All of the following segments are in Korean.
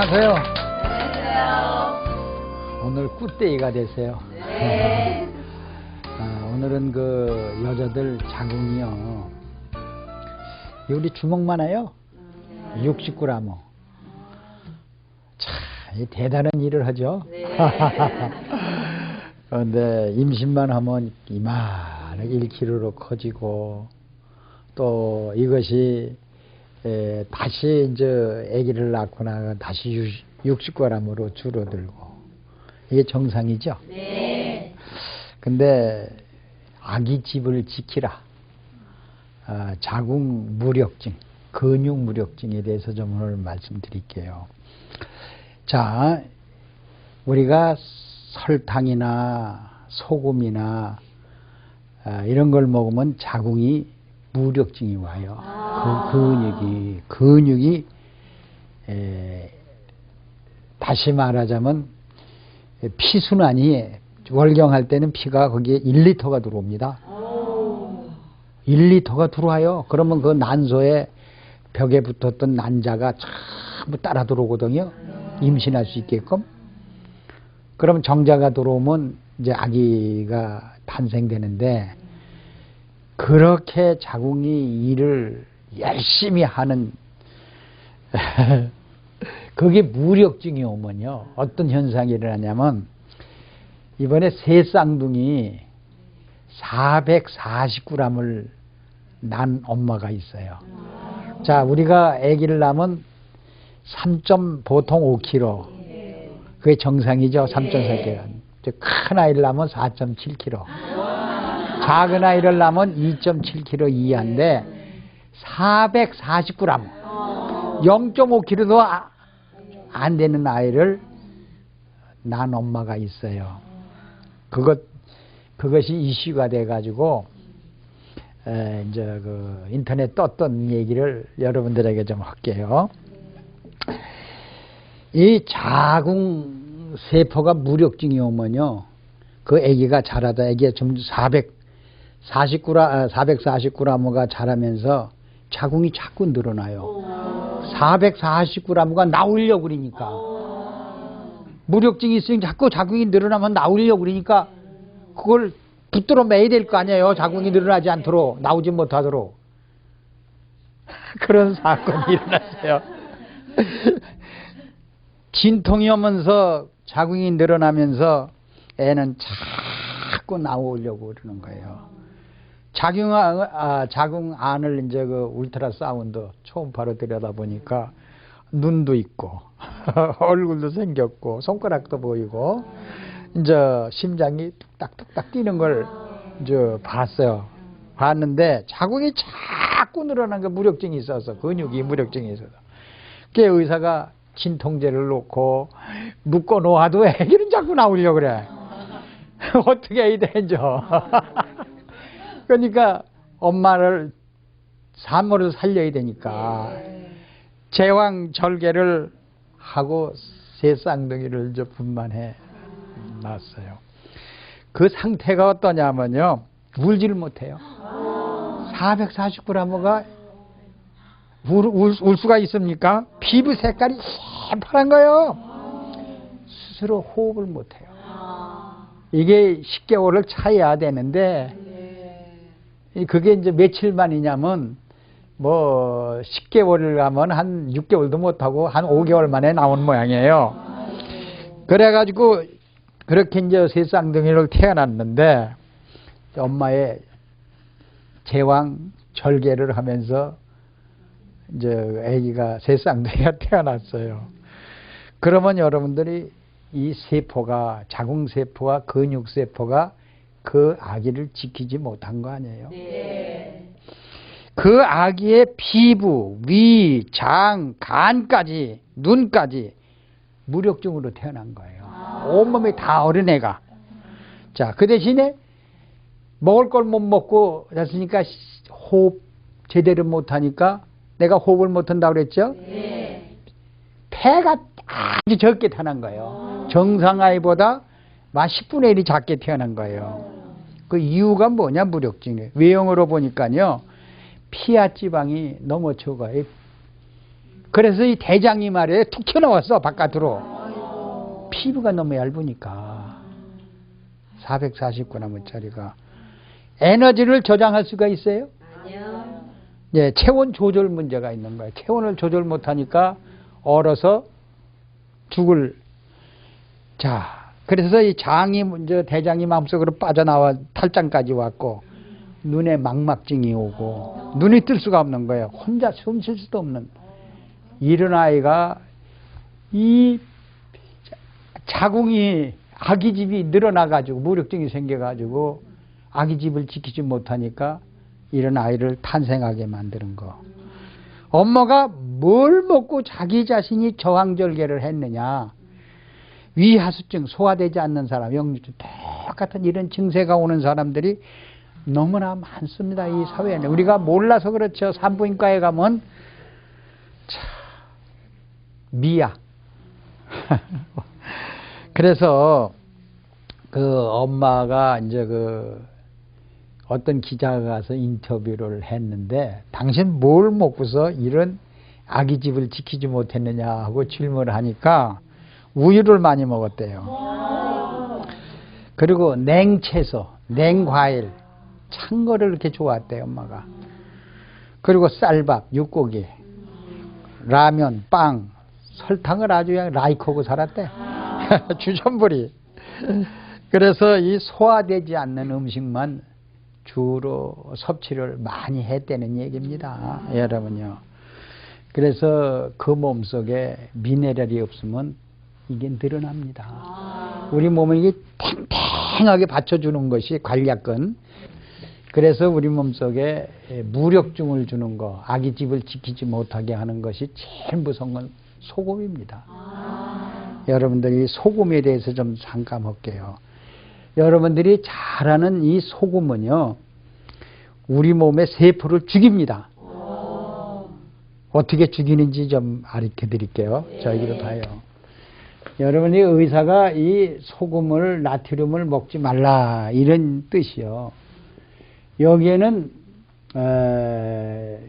안녕하세요. 안녕하세요. 오늘 꿀때기가 되세요. 네. 오늘은 그 여자들 자궁이요. 우리 주먹만 해요. 60g. 참, 대단한 일을 하죠. 네. 그런데 임신만 하면 이만하게 1kg로 커지고, 또 이것이 다시 이제 아기를 낳고 나가 다시 60g으로 줄어들고, 이게 정상이죠. 네. 근데 아기 집을 지키라. 자궁 무력증, 근육 무력증에 대해서 좀 오늘 말씀드릴게요. 자, 우리가 설탕이나 소금이나 이런 걸 먹으면 자궁이 무력증이 와요. 그 근육이 다시 말하자면 피순환이 월경할 때는 피가 거기에 1리터가 들어옵니다. 1리터가 들어와요. 그러면 그 난소에 벽에 붙었던 난자가 전부 따라 들어오거든요. 임신할 수 있게끔. 그럼 정자가 들어오면 이제 아기가 탄생되는데, 그렇게 자궁이 일을 열심히 하는 그게 무력증이 오면요, 어떤 현상이 일어나냐면, 이번에 새 쌍둥이 440g을 난 엄마가 있어요. 자, 우리가 아기를 낳으면 보통 5kg. 그게 정상이죠. 3.4kg. 큰 아이를 낳으면 4.7kg. 작은 아이를 낳으면 2.7kg 이하인데 440g. 0.5kg도 안 되는 아이를 난 엄마가 있어요. 그것이 이슈가 돼가지고, 이제 그 인터넷 떴던 얘기를 여러분들에게 좀 할게요. 이 자궁 세포가 무력증이 오면요, 그 아기가 자라다 아기가 좀 440g가 자라면서 자궁이 자꾸 늘어나요. 440g가 나오려고 그러니까. 무력증이 있으니 자꾸 자궁이 늘어나면 나오려고 그러니까 그걸 붙들어 매야 될 거 아니에요. 자궁이 늘어나지 않도록, 나오지 못하도록. 그런 사건이 일어났어요. 진통이 오면서 자궁이 늘어나면서 애는 자꾸 나오려고 그러는 거예요. 자궁 안을 이제 그 울트라사운드 초음파로 들여다보니까 눈도 있고 얼굴도 생겼고 손가락도 보이고 이제 심장이 뚝딱뚝딱 뛰는 걸 이제 봤어요. 봤는데 자궁이 자꾸 늘어난 게 무력증이 있어서, 근육이 무력증이 있어서. 그 의사가 진통제를 놓고 묶어 놓아도 애기는 자꾸 나오려고 그래. 어떻게 해야 되죠? 그러니까 엄마를 산모를 살려야 되니까 제왕절개를 하고 새 쌍둥이를 이제 분만해 놨어요. 그 상태가 어떠냐면요, 울지를 못해요. 440g가 울 수가 있습니까? 피부 색깔이 새파란 거예요. 스스로 호흡을 못해요. 이게 10개월을 차야 되는데, 그게 이제 며칠 만이냐면, 뭐 10개월을 가면 한 6개월도 못하고 한 5개월 만에 나온 모양이에요. 그래가지고 그렇게 이제 새 쌍둥이를 태어났는데, 엄마의 제왕 절개를 하면서 이제 아기가 새 쌍둥이가 태어났어요. 그러면 여러분들이 이 세포가, 자궁세포와 근육세포가 그 아기를 지키지 못한 거 아니에요? 네. 그 아기의 피부, 위, 장, 간까지, 눈까지 무력증으로 태어난 거예요. 온몸이 다 어린애가. 자, 그 대신에 먹을 걸 못 먹고 그랬으니까 호흡 제대로 못하니까, 내가 호흡을 못한다고 그랬죠? 네. 폐가 아주 적게 태어난 거예요. 정상 아이보다 10분의 1이 작게 태어난 거예요. 그 이유가 뭐냐, 무력증이에요. 외형으로 보니까요, 피하 지방이 너무 적어요. 그래서 이 대장이 말이에요. 툭 튀어나왔어, 바깥으로. 피부가 너무 얇으니까. 449나무짜리가. 에너지를 저장할 수가 있어요? 아니요. 예, 체온 조절 문제가 있는 거예요. 체온을 조절 못하니까 얼어서 죽을. 자, 그래서 이 장이 먼저 대장이 마음속으로 빠져나와 탈장까지 왔고, 눈에 망막증이 오고, 눈이 뜰 수가 없는 거예요. 혼자 숨 쉴 수도 없는. 이런 아이가 이 자궁이 아기집이 늘어나가지고 무력증이 생겨가지고 아기집을 지키지 못하니까 이런 아이를 탄생하게 만드는 거. 엄마가 뭘 먹고 자기 자신이 저항절개를 했느냐. 위하수증, 소화되지 않는 사람, 역류증, 똑같은 이런 증세가 오는 사람들이 너무나 많습니다. 이 사회에는. 우리가 몰라서 그렇죠. 산부인과에 가면 참 미야. 그래서 그 엄마가 이제 그 어떤 기자가 가서 인터뷰를 했는데, 당신 뭘 먹고서 이런 아기집을 지키지 못했느냐 하고 질문을 하니까 우유를 많이 먹었대요. 그리고 냉채소, 냉과일, 찬 거를 이렇게 좋아했대요, 엄마가. 그리고 쌀밥, 육고기, 라면, 빵, 설탕을 아주 그냥 라이크하고 살았대. 주전부리. 그래서 이 소화되지 않는 음식만 주로 섭취를 많이 했다는 얘기입니다. 여러분요. 그래서 그 몸속에 미네랄이 없으면 이게 늘어납니다. 우리 몸을 이게 탱탱하게 받쳐주는 것이 관략근. 그래서 우리 몸속에 무력증을 주는 거, 아기집을 지키지 못하게 하는 것이 제일 무서운 건 소금입니다. 여러분들이 소금에 대해서 좀 잠깐 볼게요. 여러분들이 잘 아는 이 소금은요, 우리 몸의 세포를 죽입니다. 어떻게 죽이는지 좀 가르쳐 드릴게요. 저희로 봐요. 여러분이 의사가 이 소금을, 나트륨을 먹지 말라 이런 뜻이요. 여기에는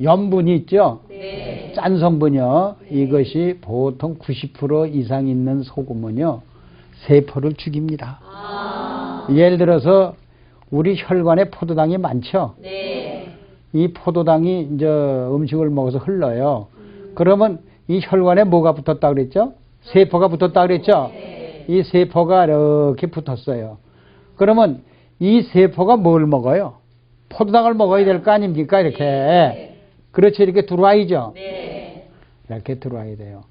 염분이 있죠. 네. 짠 성분이요. 이것이 보통 90% 이상 있는 소금은요, 세포를 죽입니다. 예를 들어서 우리 혈관에 포도당이 많죠. 네. 이 포도당이 이제 음식을 먹어서 흘러요. 그러면 이 혈관에 뭐가 붙었다 그랬죠? 세포가 붙었다 그랬죠? 네. 이 세포가 이렇게 붙었어요. 그러면 이 세포가 뭘 먹어요? 포도당을 먹어야 될 거 아닙니까? 이렇게. 네. 그렇지, 이렇게 들어와야죠. 네. 이렇게 들어와야 돼요.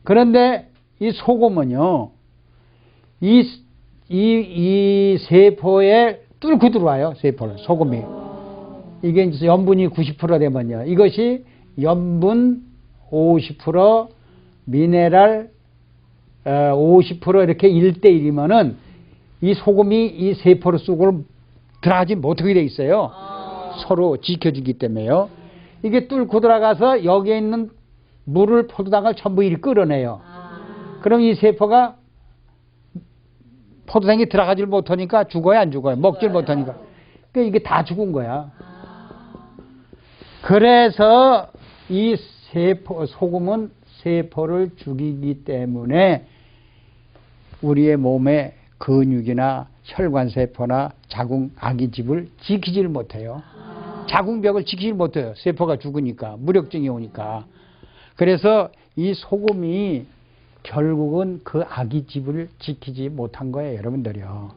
그런데 이 소금은요, 이 세포에 뚫고 들어와요. 세포를, 소금이. 이게 이제 염분이 90% 되면요, 이것이 염분 50%, 미네랄 50% 이렇게 1대1이면은 이 소금이 이 세포를 속으로 들어가지 못하게 돼 있어요. 서로 지켜주기 때문에요. 이게 뚫고 들어가서 여기에 있는 물을, 포도당을 전부 이리 끌어내요. 그럼 이 세포가 포도당이 들어가질 못하니까 죽어요, 안 죽어요? 먹질 못하니까. 그러니까 이게 다 죽은 거야. 그래서 이 소금은 세포를 죽이기 때문에 우리의 몸의 근육이나 혈관세포나 자궁 아기집을 지키질 못해요. 자궁벽을 지키질 못해요. 세포가 죽으니까, 무력증이 오니까. 그래서 이 소금이 결국은 그 아기집을 지키지 못한 거예요, 여러분들이요.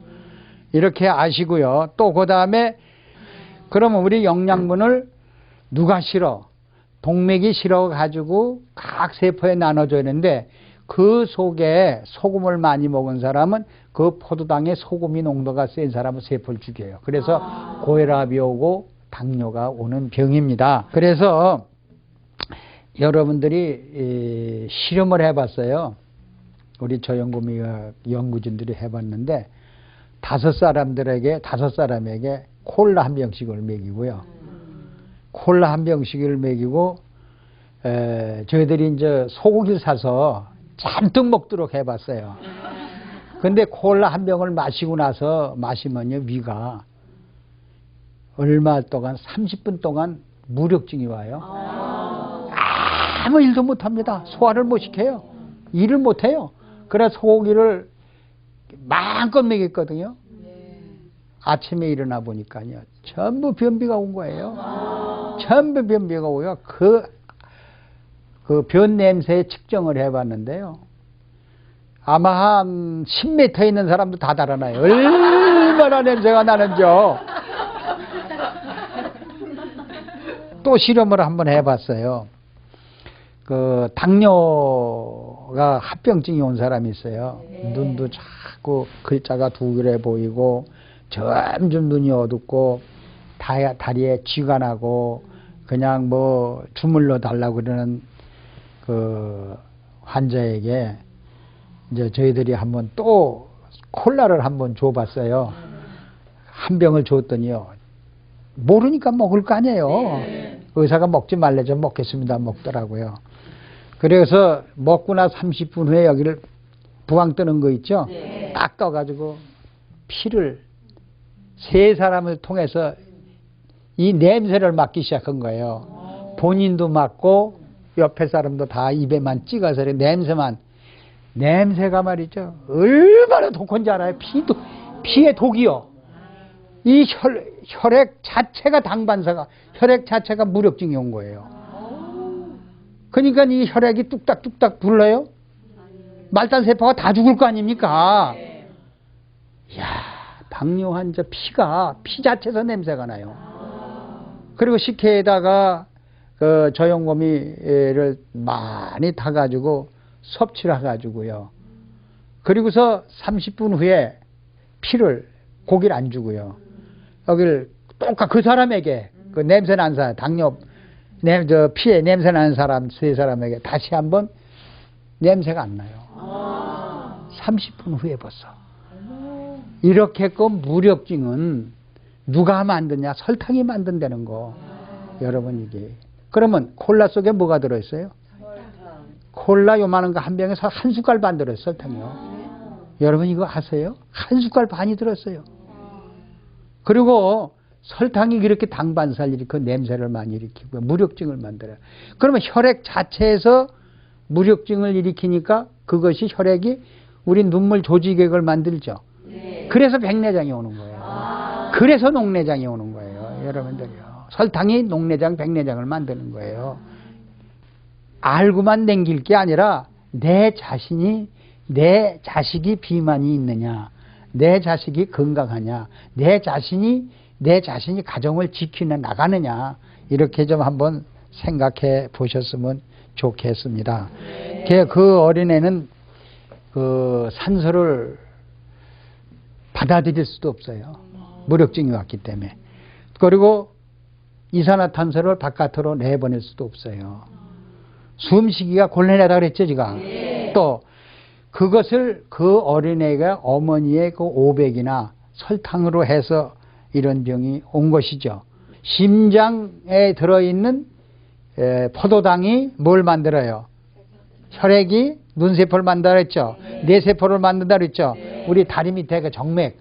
이렇게 아시고요. 또 그 다음에 그러면 우리 영양분을 누가 실어? 동맥이 실어 가지고 각 세포에 나눠줘야 되는데, 그 속에 소금을 많이 먹은 사람은 그 포도당의 소금이 농도가 센 사람은 세포를 죽여요. 그래서 고혈압이 오고 당뇨가 오는 병입니다. 그래서 여러분들이 실험을 해봤어요. 우리 저연구미학 연구진들이 해봤는데, 5사람에게 콜라 한 병씩을 먹이고요. 콜라 한 병씩을 먹이고, 저희들이 이제 소고기를 사서 잔뜩 먹도록 해봤어요. 근데 콜라 한 병을 마시면요, 위가 얼마 동안, 30분 동안 무력증이 와요. 아무 일도 못합니다. 소화를 못 시켜요. 일을 못해요. 그래서 소고기를 마음껏 먹였거든요. 아침에 일어나 보니까요, 전부 변비가 온 거예요. 전부 변비가 오요. 그 변 냄새에 측정을 해봤는데요. 아마 한 10m 있는 사람도 다 달아나요. 얼마나 냄새가 나는지요. 또 실험을 한번 해봤어요. 그 당뇨가 합병증이 온 사람이 있어요. 눈도 자꾸 글자가 둥그레 보이고 점점 눈이 어둡고 다리에 쥐가 나고 그냥 뭐 주물러 달라고 그러는 그 환자에게 이제 저희들이 한번 또 콜라를 한번 줘봤어요. 한 병을 줬더니요, 모르니까 먹을 거 아니에요. 의사가 먹지 말래죠. 먹겠습니다. 먹더라고요. 그래서 먹고 나 30분 후에 여기를 부항 뜨는 거 있죠? 딱 떠가지고 피를 세 사람을 통해서 이 냄새를 맡기 시작한 거예요. 본인도 맡고 옆에 사람도 다 입에만 찍어서 냄새가 말이죠. 얼마나 독한지 알아요? 피의 독이요. 이 혈액 자체가 혈액 자체가 무력증이 온 거예요. 그러니까 이 혈액이 뚝딱뚝딱 불러요. 말단세포가 다 죽을 거 아닙니까? 이야, 당뇨 환자 피 자체에서 냄새가 나요. 그리고 식혜에다가 그 저염고미를 많이 타가지고 섭취를 해가지고요. 그리고서 30분 후에 고기를 안 주고요. 여기를 똑같이 그 사람에게, 그 냄새 나는 사람, 피에 냄새 나는 사람, 세 사람에게 다시 한번 냄새가 안 나요. 30분 후에 벌써. 이렇게끔 무력증은 누가 만드냐? 설탕이 만든다는 거. 여러분 이게. 그러면 콜라 속에 뭐가 들어있어요? 콜라 요만한 거 한 병에서 한 숟갈 반 들어있어요. 설탕이요. 여러분 이거 아세요? 한 숟갈 반이 들었어요. 그리고 설탕이 이렇게 당반살 일으켜 냄새를 많이 일으키고 무력증을 만들어요. 그러면 혈액 자체에서 무력증을 일으키니까 그것이 혈액이 우리 눈물 조직액을 만들죠. 그래서 백내장이 오는 거예요. 그래서 녹내장이 오는 거예요. 여러분들이요. 설탕이 녹내장, 백내장을 만드는 거예요. 알고만 남길 게 아니라 내 자식이 비만이 있느냐, 내 자식이 건강하냐, 내 자신이 가정을 지키며 나가느냐, 이렇게 좀 한번 생각해 보셨으면 좋겠습니다. 그 어린애는 그 산소를 받아들일 수도 없어요. 무력증이 왔기 때문에. 그리고 이산화탄소를 바깥으로 내보낼 수도 없어요. 숨쉬기가 곤란하다 그랬죠, 제가. 또 그것을 그 어린애가 어머니의 그 오백이나 설탕으로 해서 이런 병이 온 것이죠. 심장에 들어있는 포도당이 뭘 만들어요? 혈액이 눈세포를 만든다 그랬죠. 뇌세포를 만든다 그랬죠. 우리 다리 밑에 그 정맥,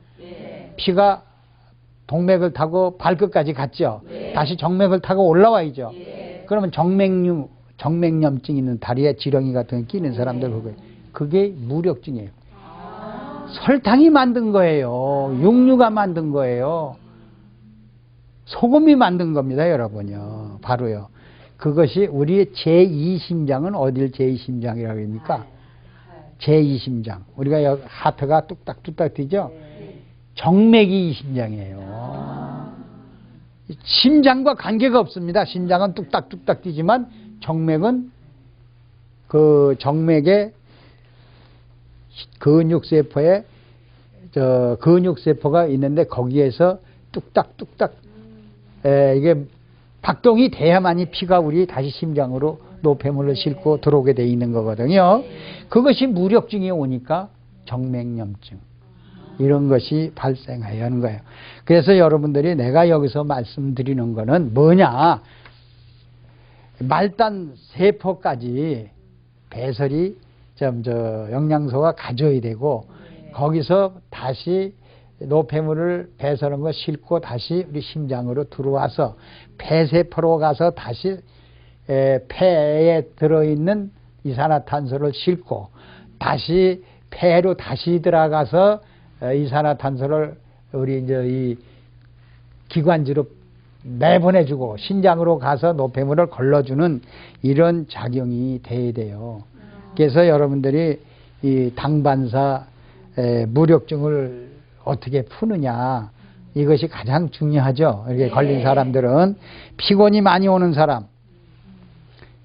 피가 동맥을 타고 발끝까지 갔죠. 다시 정맥을 타고 올라와야죠. 그러면 정맥염증 있는 다리에 지렁이 같은 게 끼는 사람들, 그게 무력증이에요. 설탕이 만든 거예요. 육류가 만든 거예요. 소금이 만든 겁니다, 여러분요. 바로요. 그것이 우리의 제2심장은 어딜 제2심장이라고 합니까? 제2심장. 우리가 여기 하트가 뚝딱뚝딱 뛰죠? 정맥이 이 심장이에요. 심장과 관계가 없습니다. 심장은 뚝딱뚝딱 뛰지만 정맥은 그 정맥의 근육세포가 있는데 거기에서 뚝딱뚝딱 이게 박동이 돼야만이 피가 우리 다시 심장으로 노폐물을 싣고 들어오게 돼 있는 거거든요. 그것이 무력증이 오니까 정맥염증 이런 것이 발생하여 하는 거예요. 그래서 여러분들이 내가 여기서 말씀드리는 거는 뭐냐, 말단 세포까지 배설이 영양소가 가져야 되고 거기서 다시 노폐물을 배설한 거 싣고 다시 우리 심장으로 들어와서 폐세포로 가서 다시 폐에 들어있는 이산화탄소를 싣고 다시 폐로 다시 들어가서 이산화탄소를 우리 이제 이 기관지로 내보내주고 신장으로 가서 노폐물을 걸러주는 이런 작용이 돼야 돼요. 그래서 여러분들이 이 당반사 무력증을 어떻게 푸느냐, 이것이 가장 중요하죠. 이렇게 걸린 사람들은 피곤이 많이 오는 사람,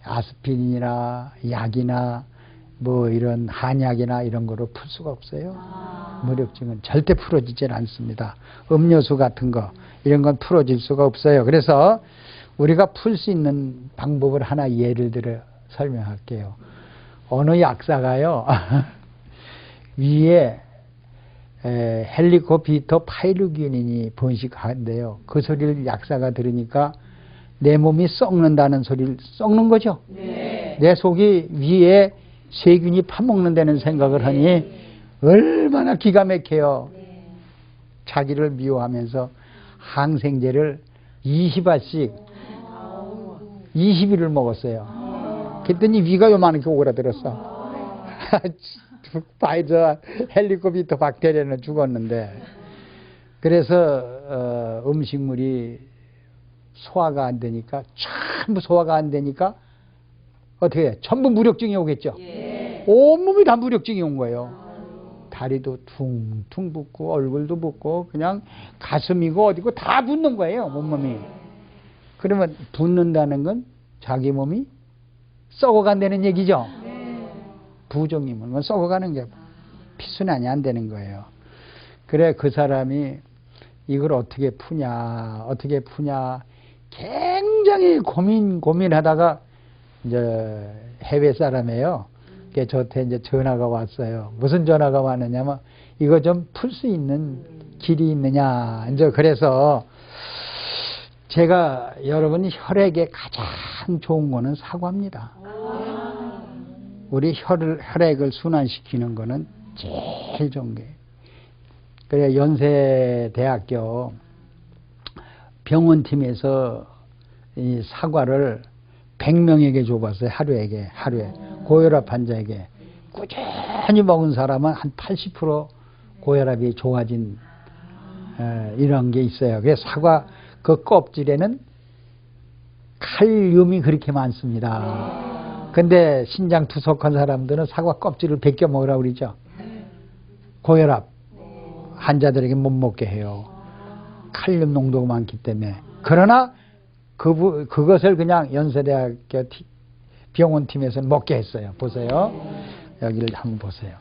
아스피린이나 약이나 뭐 이런 한약이나 이런 거로 풀 수가 없어요. 무력증은 절대 풀어지질 않습니다. 음료수 같은 거 이런 건 풀어질 수가 없어요. 그래서 우리가 풀 수 있는 방법을 하나 예를 들어 설명할게요. 어느 약사가요 위에 헬리코비터 파이루기닌이 번식한대요. 그 소리를 약사가 들으니까 내 몸이 썩는다는 소리를, 썩는 거죠. 네. 내 속이 위에 세균이 파먹는다는 생각을 하니 얼마나 기가 막혀요. 자기를 미워하면서 항생제를 20알씩 20일을 먹었어요. 그랬더니 위가 요만하게 오그라들었어. 파이저 헬리코비터 박테리아는 죽었는데, 그래서 음식물이 소화가 안 되니까, 전부 소화가 안 되니까 어떻게 해? 전부 무력증이 오겠죠. 온몸이 다 무력증이 온 거예요. 다리도 퉁퉁 붓고 얼굴도 붓고 그냥 가슴이고 어디고 다 붓는 거예요, 온몸이. 그러면 붓는다는 건 자기 몸이 썩어간다는 얘기죠. 부종이면 건 썩어가는 게 피순환이 안 되는 거예요. 그래 그 사람이 이걸 어떻게 푸냐 굉장히 고민하다가 이제 해외 사람이에요. 저한테 이제 전화가 왔어요. 무슨 전화가 왔느냐면 이거 좀 풀 수 있는 길이 있느냐. 이제 그래서 제가 여러분이 혈액에 가장 좋은 거는 사과입니다. 우리 혈액을 순환시키는 거는 제일 좋은 게. 그래 연세대학교 병원팀에서 이 사과를 100명에게 줘봤어요. 하루에 고혈압 환자에게. 꾸준히 먹은 사람은 한 80% 고혈압이 좋아진 이런 게 있어요. 그래서 사과 그 껍질에는 칼륨이 그렇게 많습니다. 근데 신장 투석한 사람들은 사과 껍질을 벗겨 먹으라고 그러죠. 고혈압 환자들에게 못 먹게 해요. 칼륨 농도가 많기 때문에. 그러나 그것을 그냥 연세대학교 병원팀에서는 먹게 했어요. 보세요. 여기를 한번 보세요.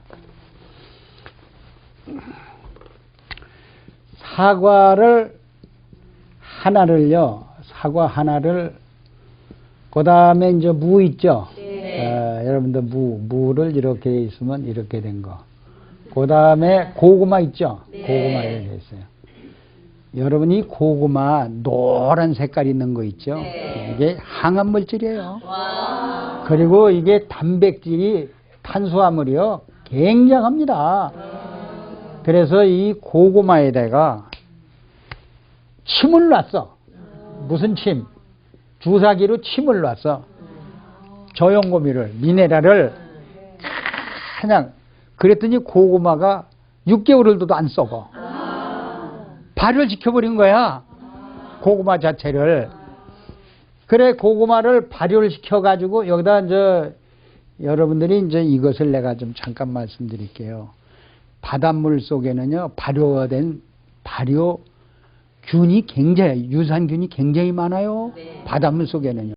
사과 하나를 그 다음에 이제 무 있죠. 여러분들 무를 이렇게 있으면 이렇게 된 거. 그 다음에 고구마 있죠. 고구마 이렇게 있어요. 여러분 이 고구마 노란 색깔 있는 거 있죠. 이게 항암 물질이에요. 그리고 이게 단백질이 탄수화물이요 굉장합니다. 그래서 이 고구마에다가 침을 놨어. 무슨 침? 주사기로 침을 놨어. 저염고미를, 미네랄을 그냥. 그랬더니 고구마가 6개월을도 안 썩어. 발효시켜버린 거야. 고구마 자체를. 그래 고구마를 발효시켜가지고 여기다 이제 여러분들이 이제 이것을 내가 좀 잠깐 말씀드릴게요. 바닷물 속에는요 발효된 발효균이 굉장히 유산균이 굉장히 많아요. 바닷물 속에는요.